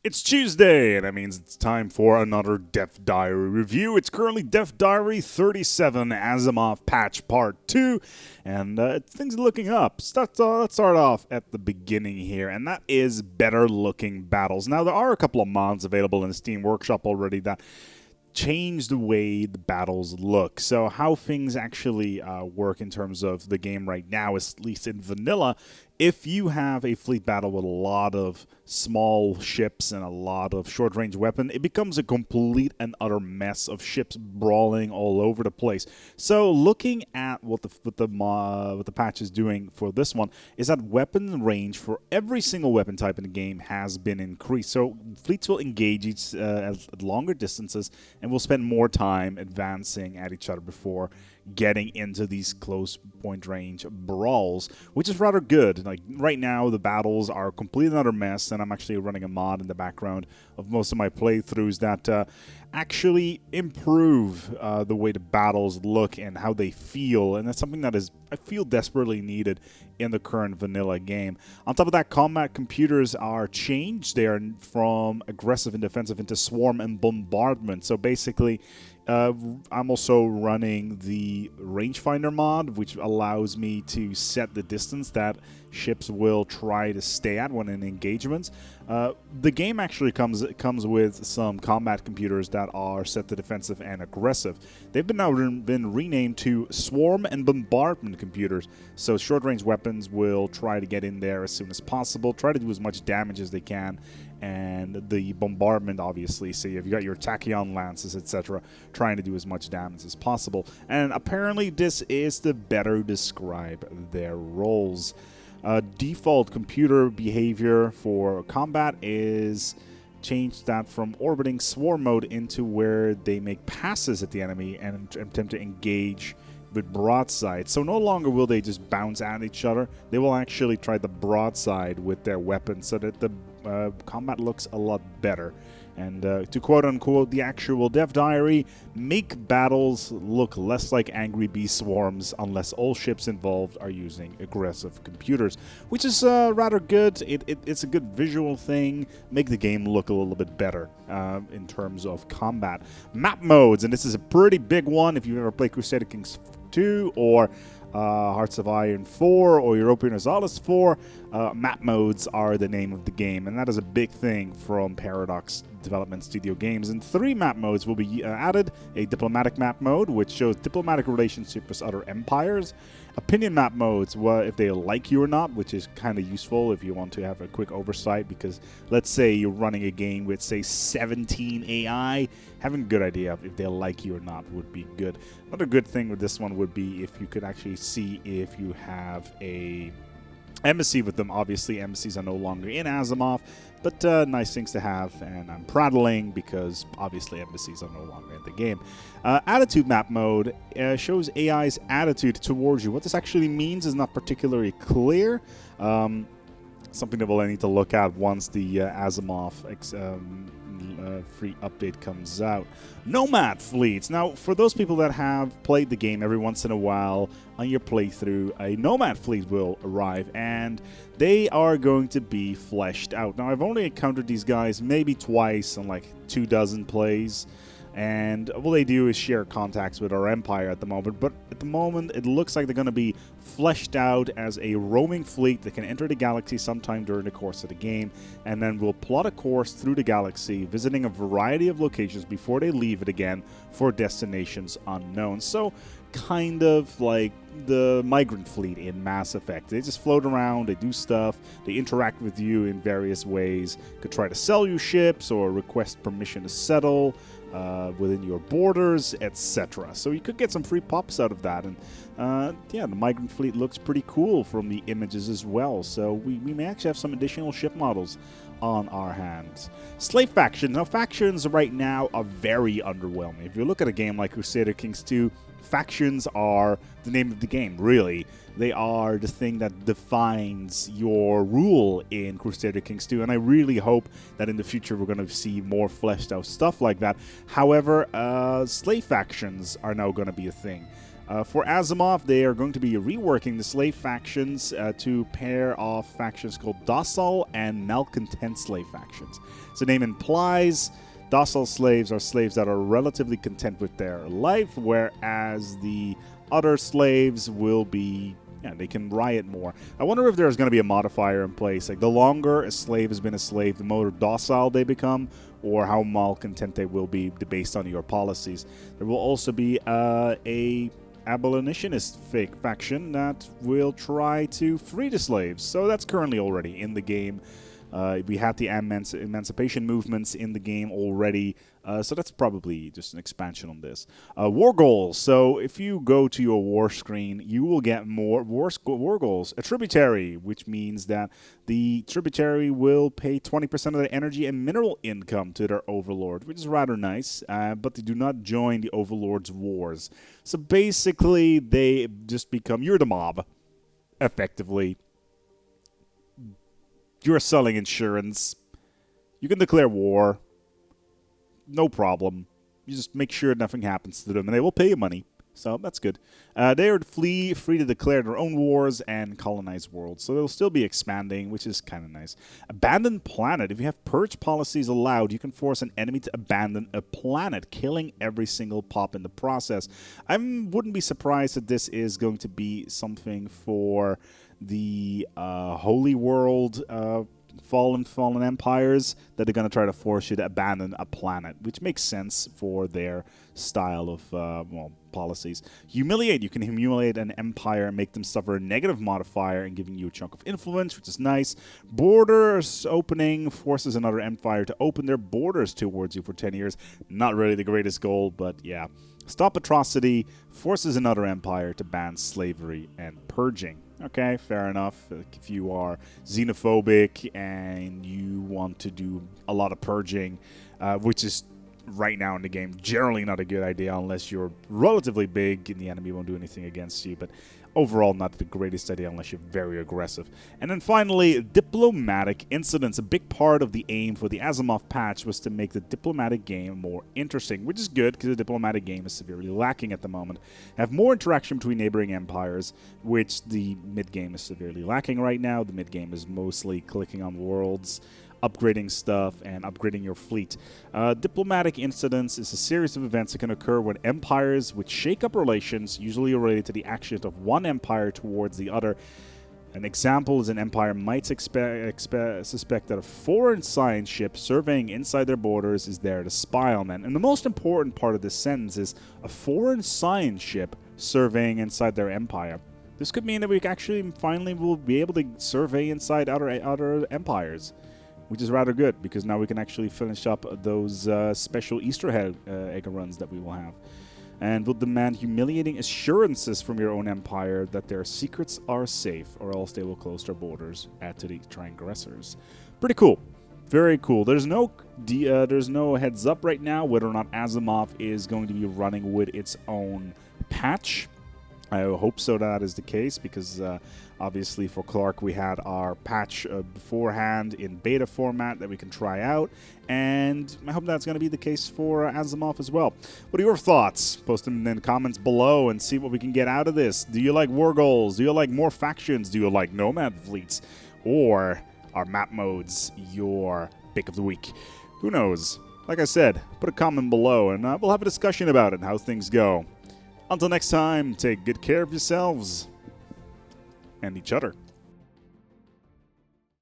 It's Tuesday, and that means it's time for another Death Diary review. It's currently Death Diary 37, Asimov Patch Part 2, and things are looking up. Let's start off at the beginning here, and that is better looking battles. Now, there are a couple of mods available in the Steam Workshop already that change the way the battles look. So how things actually work in terms of the game right now, is at least in vanilla, if you have a fleet battle with a lot of small ships and a lot of short-range weapon, it becomes a complete and utter mess of ships brawling all over the place. So looking at what the patch is doing for this one is that weapon range for every single weapon type in the game has been increased. So fleets will engage at longer distances and will spend more time advancing at each other before getting into these close point range brawls, which is rather good. Like right now, the battles are completely another mess, and I'm actually running a mod in the background of most of my playthroughs that actually improve the way the battles look and how they feel, and that's something that is, I feel, desperately needed in the current vanilla game. On top of that, combat computers are changed. They are from aggressive and defensive into swarm and bombardment. So basically, I'm also running the rangefinder mod, which allows me to set the distance that ships will try to stay at when in engagements. The game actually comes with some combat computers that are set to defensive and aggressive. They've been renamed to swarm and bombardment computers. So short-range weapons will try to get in there as soon as possible, try to do as much damage as they can, and the bombardment, obviously, so you've got your tachyon lances, etc., trying to do as much damage as possible. And apparently this is to better describe their roles. Default computer behavior for combat is changed that from orbiting swarm mode into where they make passes at the enemy and attempt to engage with broadside. So no longer will they just bounce at each other. They will actually try the broadside with their weapons so that the combat looks a lot better. And to quote-unquote the actual Dev Diary, make battles look less like Angry Bee swarms unless all ships involved are using aggressive computers, which is rather good. It's a good visual thing, make the game look a little bit better in terms of combat. Map modes, and this is a pretty big one if you've ever played Crusader Kings 2 or Hearts of Iron 4 or Europa Universalis 4, map modes are the name of the game, and that is a big thing from Paradox Development Studio Games. And 3 map modes will be added: a diplomatic map mode, which shows diplomatic relationships with other empires; opinion map modes, well, if they like you or not, which is kind of useful if you want to have a quick oversight, because let's say you're running a game with, say, 17 AI, having a good idea of if they like you or not would be good. Another good thing with this one would be if you could actually see if you have a embassy with them. Obviously, embassies are no longer in Asimov, but nice things to have, and I'm prattling because obviously embassies are no longer in the game. Attitude map mode shows AI's attitude towards you. What this actually means is not particularly clear. Something that we'll need to look at once the Asimov free update comes out. Nomad fleets. Now, for those people that have played the game every once in a while on your playthrough, a Nomad fleet will arrive, and they are going to be fleshed out. Now, I've only encountered these guys maybe twice on like 24 plays, and all they do is share contacts with our empire at the moment. But at the moment, it looks like they're going to be fleshed out as a roaming fleet that can enter the galaxy sometime during the course of the game, and then will plot a course through the galaxy, visiting a variety of locations before they leave it again for destinations unknown. So, kind of like the migrant fleet in Mass Effect. They just float around, they do stuff, they interact with you in various ways. Could try to sell you ships or request permission to settle within your borders, etc. So you could get some free pops out of that. And yeah, the migrant fleet looks pretty cool from the images as well. So we may actually have some additional ship models on our hands. Slave factions. Now, factions right now are very underwhelming. If you look at a game like Crusader Kings 2, factions are the name of the game, really. They are the thing that defines your rule in Crusader Kings 2, and I really hope that in the future we're going to see more fleshed out stuff like that. However, slave factions are now going to be a thing. For Asimov, they are going to be reworking the slave factions to pair off factions called docile and malcontent slave factions. So the name implies docile slaves are slaves that are relatively content with their life, whereas the other slaves will be, they can riot more. I wonder if there's going to be a modifier in place. Like, the longer a slave has been a slave, the more docile they become, or how malcontent they will be based on your policies. There will also be a abolitionist fake faction that will try to free the slaves. So that's currently already in the game. We had the emancipation movements in the game already, so that's probably just an expansion on this. War goals. So if you go to your war screen, you will get more war goals. A tributary, which means that the tributary will pay 20% of their energy and mineral income to their overlord, which is rather nice, but they do not join the overlord's wars. So basically, they just become, you're the mob, effectively. You're selling insurance. You can declare war. No problem. You just make sure nothing happens to them, and they will pay you money. So that's good. They are free to declare their own wars and colonize worlds. So they'll still be expanding, which is kind of nice. Abandoned planet. If you have purge policies allowed, you can force an enemy to abandon a planet, killing every single pop in the process. I wouldn't be surprised that this is going to be something for the Holy World fallen empires that are going to try to force you to abandon a planet, which makes sense for their style of policies. Humiliate. You can humiliate an empire and make them suffer a negative modifier and giving you a chunk of influence, which is nice. Borders opening forces another empire to open their borders towards you for 10 years. Not really the greatest goal, but yeah. Stop atrocity forces another empire to ban slavery and purging. Okay, fair enough. If you are xenophobic and you want to do a lot of purging, which is right now in the game generally not a good idea unless you're relatively big and the enemy won't do anything against you, but overall not the greatest idea unless you're very aggressive. And then finally, diplomatic incidents. A big part of the aim for the Asimov patch was to make the diplomatic game more interesting, which is good because the diplomatic game is severely lacking at the moment. Have more interaction between neighboring empires, which the mid-game is severely lacking right now. The mid-game is mostly clicking on worlds, upgrading stuff, and upgrading your fleet. Diplomatic incidents is a series of events that can occur when empires which shake up relations, usually related to the actions of one empire towards the other. An example is an empire might suspect that a foreign science ship surveying inside their borders is there to spy on them. And the most important part of this sentence is a foreign science ship surveying inside their empire. This could mean that we actually finally will be able to survey inside other empires, which is rather good, because now we can actually finish up those special Easter egg runs that we will have. And will demand humiliating assurances from your own empire that their secrets are safe, or else they will close their borders to the transgressors. Pretty cool. Very cool. There's no heads up right now whether or not Asimov is going to be running with its own patch. I hope so that is the case, because obviously for Clark we had our patch beforehand in beta format that we can try out, and I hope that's going to be the case for Asimov as well. What are your thoughts? Post them in the comments below and see what we can get out of this. Do you like war goals? Do you like more factions? Do you like nomad fleets? Or are map modes your pick of the week? Who knows? Like I said, put a comment below and we'll have a discussion about it and how things go. Until next time, take good care of yourselves and each other.